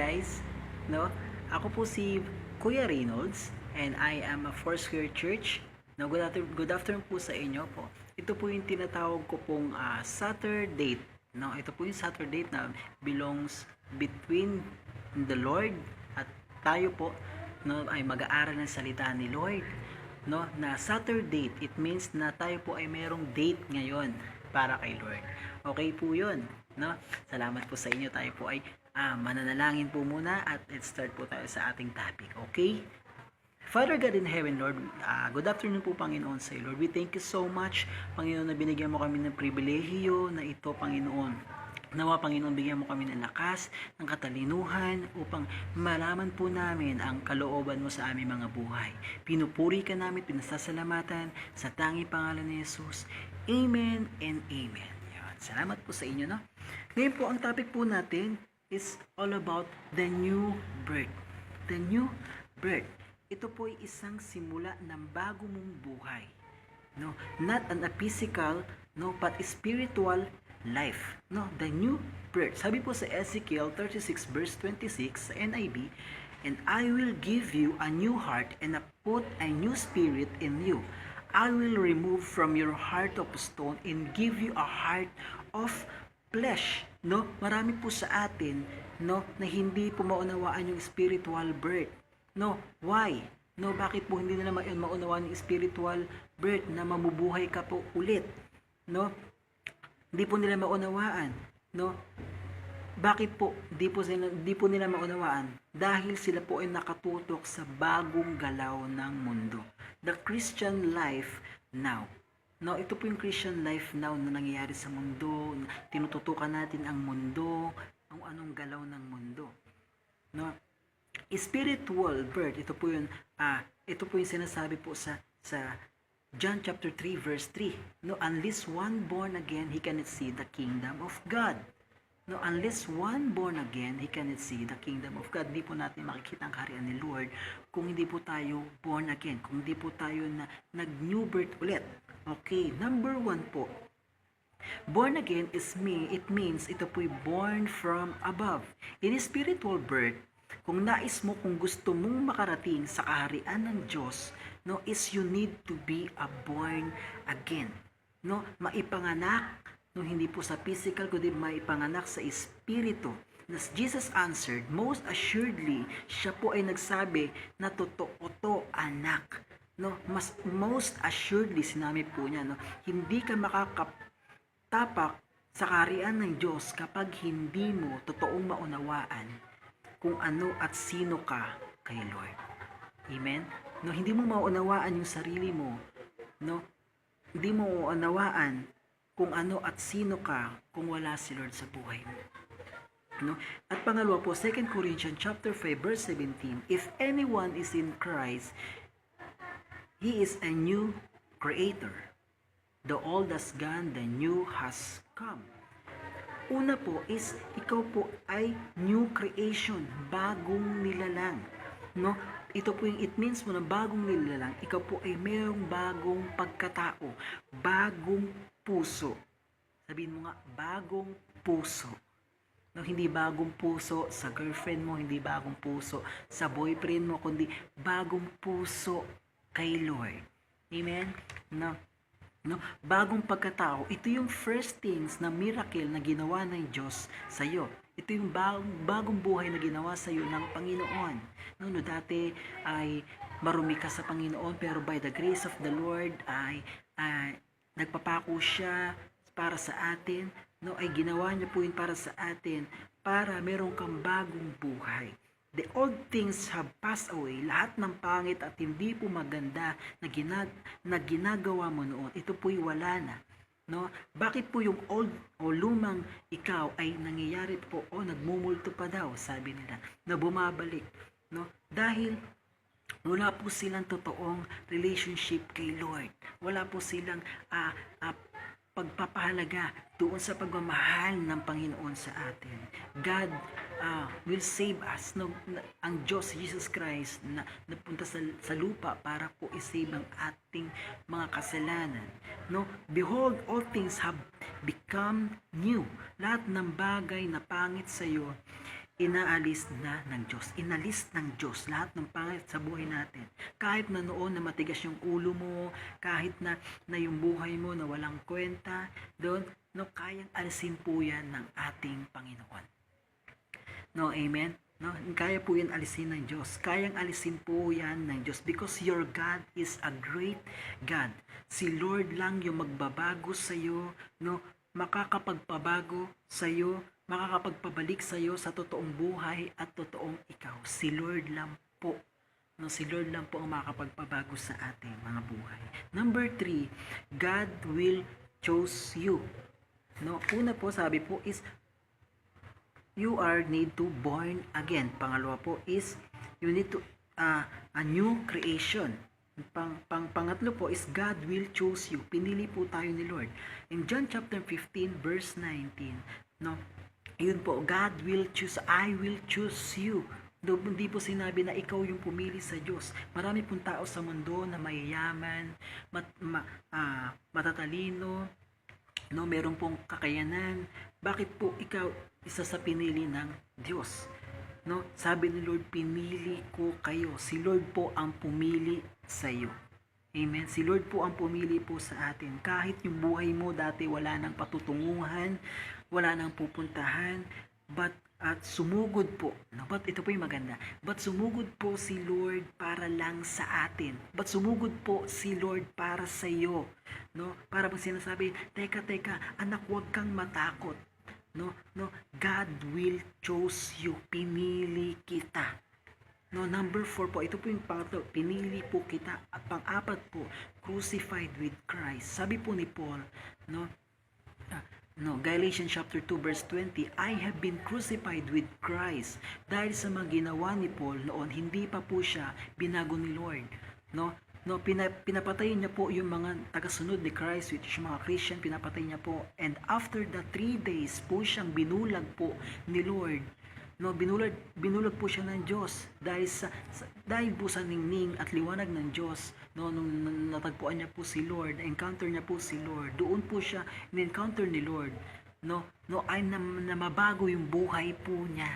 guys, no? Ako po si Kuya Reynolds and I am a Foursquare Church. No, good afternoon po sa inyo po. Ito po yung tinatawag ko pong Saturday. No, ito po yung Saturday na belongs between the Lord at tayo po, no, ay mag-aaral ng salita ni Lord. No, na Saturday, it means na tayo po ay merong date ngayon para kay Lord. Okay po 'yun, no? Salamat po sa inyo. Tayo po ay mananalangin po muna at let's start po tayo sa ating topic. Okay? Father God in heaven, Lord, good afternoon po, Panginoon, sa iyo, Lord. We thank you so much, Panginoon, na binigyan mo kami ng pribilehiyo na ito, Panginoon. Nawa, Panginoon, bigyan mo kami ng lakas, ng katalinuhan upang malaman po namin ang kalooban mo sa aming mga buhay. Pinupuri ka namin, pinasasalamatan sa tangi pangalan ni Jesus. Amen and amen. Yan. Salamat po sa inyo, no? Ngayon po, ang topic po natin is all about the new birth. The new birth. Ito po ay isang simula ng bago mong buhay. No, not a physical, no, but spiritual life. No, the new birth. Sabi po sa Ezekiel 36 verse 26 sa NIV, "And I will give you a new heart and put a new spirit in you. I will remove from your heart of stone and give you a heart of flesh." No, marami po sa atin, no, na hindi po maunawaan yung spiritual birth. No, why? No, bakit po hindi nila maunawaan yung spiritual birth na mamubuhay ka po ulit? No? Hindi po nila maunawaan, no? Bakit po di po nila maunawaan? Dahil sila po ay nakatutok sa bagong galaw ng mundo. The Christian life now. No, ito po yung Christian life now na nangyayari sa mundo. Tinututukan natin ang mundo, ang anong galaw ng mundo. No? Spiritual birth, ito po yung sinasabi po sa John chapter 3 verse 3. No, unless one born again, he cannot see the kingdom of God. No, unless one born again, he cannot see the kingdom of God. Hindi po natin makikita ang kaharian ni Lord kung hindi po tayo born again, kung hindi po tayo na nag-new birth ulit. Okay, number 1 po. Born again it means ito po'y born from above. In spiritual birth, kung nais mo, kung gusto mong makarating sa kaharian ng Diyos, no, is you need to be a born again. No, maipanganak, no, hindi po sa physical, kundi maipanganak sa espiritu. As Jesus answered, most assuredly, siya po ay nagsabi na totoo to, anak. No, most assuredly, sinabi po niya, no, hindi ka makakatapak sa kaharian ng Diyos kapag hindi mo totoong maunawaan kung ano at sino ka kay Lord. Amen? No, hindi mo maunawaan yung sarili mo. No? Hindi mo maunawaan kung ano at sino ka kung wala si Lord sa buhay mo. No? At pangalawa po, 2 Corinthians chapter 5 verse 17, "If anyone is in Christ, he is a new creator. The old has gone, the new has come." Una po is, ikaw po ay new creation, bagong nilalang. No? Ito po yung it means mo na bagong nilalang, ikaw po ay mayroong bagong pagkatao, bagong puso. Sabihin mo nga, bagong puso. No, hindi bagong puso sa girlfriend mo, hindi bagong puso sa boyfriend mo, kundi bagong puso kay Lord. Amen? No? No, bagong pagkatao, ito yung first things na miracle na ginawa ng Diyos sa iyo. Ito yung bagong buhay na ginawa sa iyo ng Panginoon. No, dati ay marumi ka sa Panginoon, pero by the grace of the Lord ay nagpapako siya para sa atin. No, ay ginawa niya po yun para sa atin, para meron kang bagong buhay. The old things have passed away. Lahat ng pangit at hindi po maganda na ginagawa mo noon, ito po'y wala na. No? Bakit po yung old o lumang ikaw ay nangyayari po o nagmumulto pa daw, sabi nila, na bumabalik. No? Dahil wala po silang totoong relationship kay Lord. Wala po silang pagpapahalaga doon sa pagmamahal ng Panginoon sa atin. God will save us. No, ang Diyos, Jesus Christ, na napunta sa lupa para po isave ang ating mga kasalanan. No, behold, all things have become new. Lahat ng bagay na pangit sa iyo inaalis na ng Diyos. Inalis ng Diyos lahat ng pangit sa buhay natin. Kahit na noon na matigas yung ulo mo, kahit na yung buhay mo na walang kwenta, doon, no, kayang alisin po yan ng ating Panginoon. No, amen? No, kaya po yan alisin ng Diyos. Kayang alisin po yan ng Diyos because your God is a great God. Si Lord lang yung magbabago sa iyo, no, makakapagpabago sa iyo, makakapagpabalik sa iyo sa totoong buhay at totoong ikaw. Si Lord lang po. No, si Lord lang po ang makakapagpabago sa ating mga buhay. Number 3, God will choose you. No, una po sabi po is you are need to born again. Pangalawa po is you need to a new creation. Pangatlo po is God will choose you. Pinili po tayo ni Lord. In John chapter 15 verse 19, no, yun po, God will choose, I will choose you. Hindi po sinabi na ikaw yung pumili sa Diyos. Marami pong tao sa mundo na mayayaman, matatalino, no, meron pong kakayanan. Bakit po ikaw isa sa pinili ng Diyos? No, sabi ni Lord, pinili ko kayo. Si Lord po ang pumili sa iyo. Amen. Si Lord po ang pumili po sa atin. Kahit yung buhay mo dati wala nang patutunguhan, wala nang pupuntahan, at sumugod po. No, but ito po yung maganda. But sumugod po si Lord para lang sa atin. But sumugod po si Lord para sa iyo. No, para bang sinasabi, teka, anak, huwag kang matakot. No, God will choose you. Pinili kita. No, number 4 po, ito po yung pangatlo, pinili po kita. At pang-apat po, crucified with Christ. Sabi po ni Paul, Galatians chapter 2 verse 20, I have been crucified with Christ. Dahil sa mga ginawa ni Paul noon, hindi pa po siya binago ni Lord. Pinapatay niya po yung mga tagasunod ni Christ, which is mga Christian, pinapatay niya po. And after the 3 days po siyang binulag po ni Lord. No, binulag po siya ng Diyos dahil po sa ningning at liwanag ng Diyos. No, nung natagpuan niya po si Lord, encounter niya po si Lord. Doon po siya in-encounter ni Lord. Ay na mabago yung buhay po niya.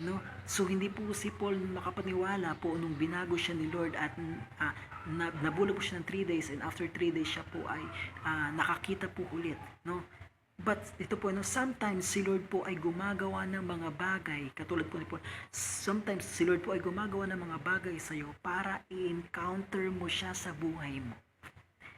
No? So hindi po si Paul makapaniwala po nung binago siya ni Lord at nabulag po siya ng 3 days, and after 3 days siya po ay nakakita po ulit. No? But ito po, sometimes si Lord po ay gumagawa ng mga bagay, katulad po ni Paul, sometimes si Lord po ay gumagawa ng mga bagay sa iyo para i-encounter mo siya sa buhay mo.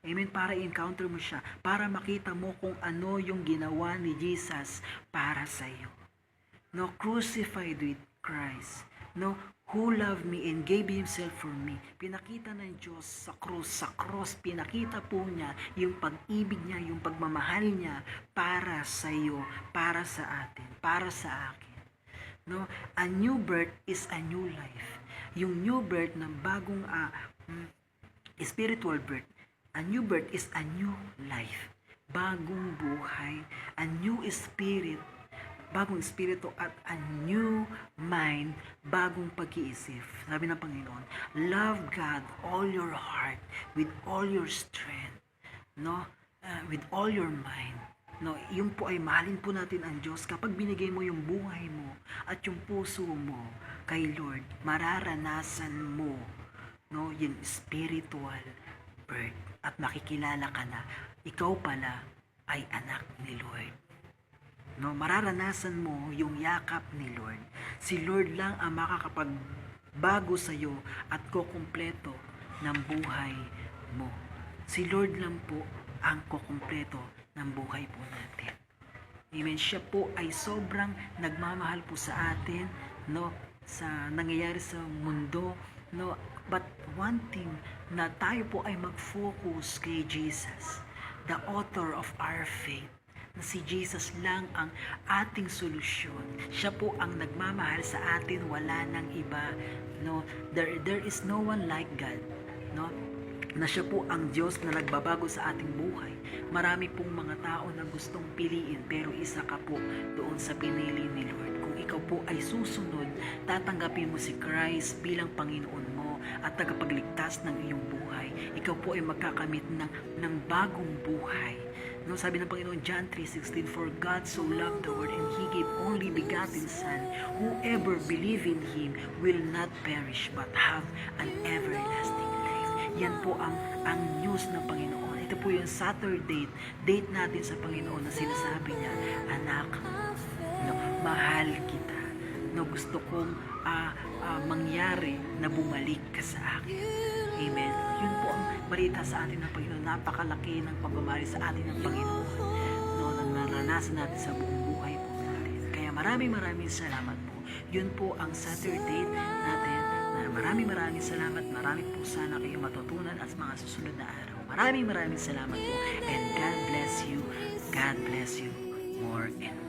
Amen, para i-encounter mo siya, para makita mo kung ano yung ginawa ni Jesus para sa iyo. No, crucified with Christ. No, who loved me and gave himself for me. Pinakita ng Diyos sa cross, pinakita po niya yung pag-ibig niya, yung pagmamahal niya para sa iyo, para sa atin, para sa akin. No, a new birth is a new life. Yung new birth ng bagong spiritual birth, a new birth is a new life. Bagong buhay, a new spirit, bagong espiritu at a new mind, bagong pag-iisip. Sabi ng Panginoon, love God all your heart, with all your strength, with all your mind. Yung po ay mahalin po natin ang Diyos. Kapag binigay mo yung buhay mo at yung puso mo kay Lord, mararanasan mo yung spiritual birth at makikilala ka na ikaw pala ay anak ni Lord. Mararanasan mo yung yakap ni Lord. Si Lord lang ang makakapagbago sa iyo at kukumpleto ng buhay mo. Si Lord lang po ang kukumpleto ng buhay po natin. Amen. Siya po ay sobrang nagmamahal po sa atin, sa nangyayari sa mundo, but one thing na tayo po ay mag-focus kay Jesus, the author of our faith. Na si Jesus lang ang ating solusyon. Siya po ang nagmamahal sa atin, wala nang iba. There is no one like God. Na siya po ang Diyos na nagbabago sa ating buhay. Marami pong mga tao na gustong piliin, pero isa ka po doon sa pinili ni Lord. Kung ikaw po ay susunod, tatanggapin mo si Christ bilang Panginoon mo at tagapagligtas ng iyong buhay. Ikaw po ay magkakamit ng bagong buhay. No, sabi ng Panginoon, John 3:16, "For God so loved the world and He gave only begotten Son. Whoever believe in Him will not perish but have an everlasting life." Yan po ang news ng Panginoon. Ito po yung Saturday date natin sa Panginoon na sinasabi niya, "Anak, no, mahal kita. No, gusto kong mangyari na bumalik ka sa akin." Amen. Yun po ang balita sa atin ng Panginoon. Napakalaki ng pagmamahal sa atin ng Panginoon. No, na naranasan natin sa buong buhay po natin. Kaya maraming salamat po. Yun po ang Saturday natin. Maraming salamat. Marami po sana kayo matutunan at mga susunod na araw. Maraming salamat po. And God bless you. God bless you more and more.